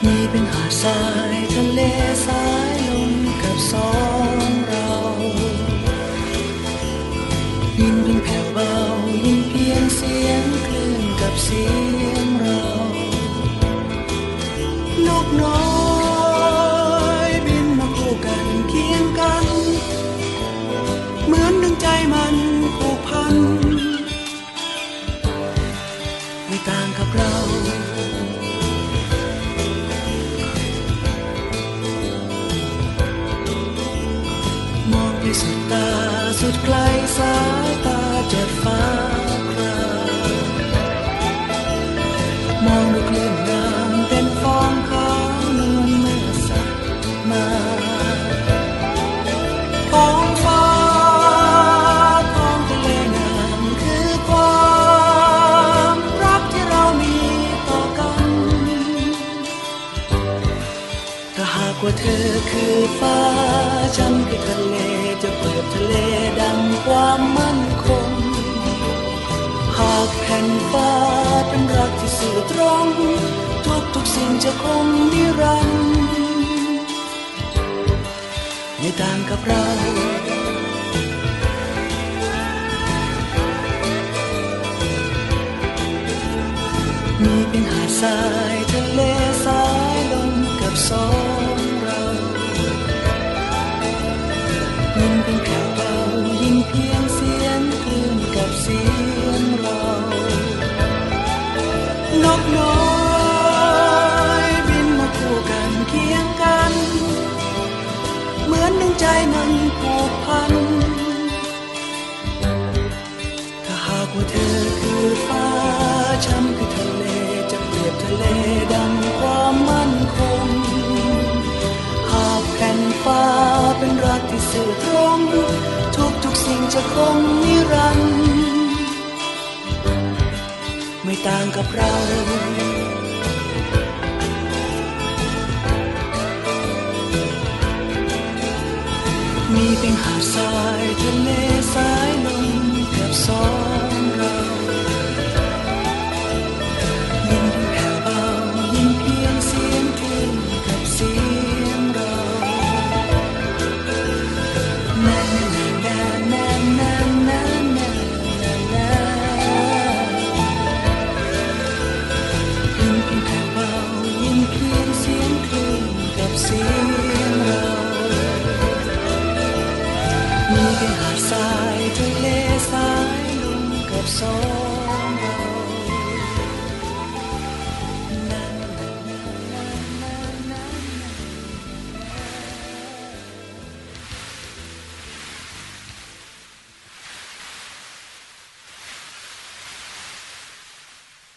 มีเป็นหาดทรายทะเลสายลมกับสองเรายินเป็นแผ่วเบายินเพียงเสียงคลื่นกับเสียงเรานกน้อยบินมาคู่กันเคียงกันเหมือนดึงใจมันผูกพันไม่ต่างกับเรามองไปสุดตาสุดไกลสายตาจดฟ้าครามองดูคลื่นน้ำเป็นฟองขาวนวลเมื่อสักมาท้องฟ้าท้องทะเลน้ำคือความรักที่เรามีต่อกันถ้าหากว่าเธอคือฟ้าฉันคือทะเลจะเปรียบทะเลดังความมั่นคงหากแผ่นฟ้าเป็นรักที่สื่อตรงทุกสิ่งจะคงนิรันดร์ไม่ต่างกับเรามีเป็นหาดทรายทะเลสายลมกับสองเรายินเป็นแผ่วเบายินเพียงเสียงคลื่นกับเสียงเรานกน้อยบินมาคู่กันเคียงกันเหมือนดึงใจมันผูกพันถ้าหากว่าเธอคือฟ้าฉันคือทะเลจะเปรียบทะเลดังความมั่นคงหากแผ่นฟ้าเป็นรักที่สื่อตรงทุกสิ่งจะคงนิรันดร์ไม่ต่างกับเรามีเพียงหาดทรายทะเลสายลมกับสองเรายินเป็นแผ่วเบายินเพียงเสียงคลื่นกับเสียงเรานานานานานานานานายินเป็นแผ่วเบายินเพียงเสียงคลื่นกับเสียงเรามีเป็นหาดทรายทะเลสายลมกับสอง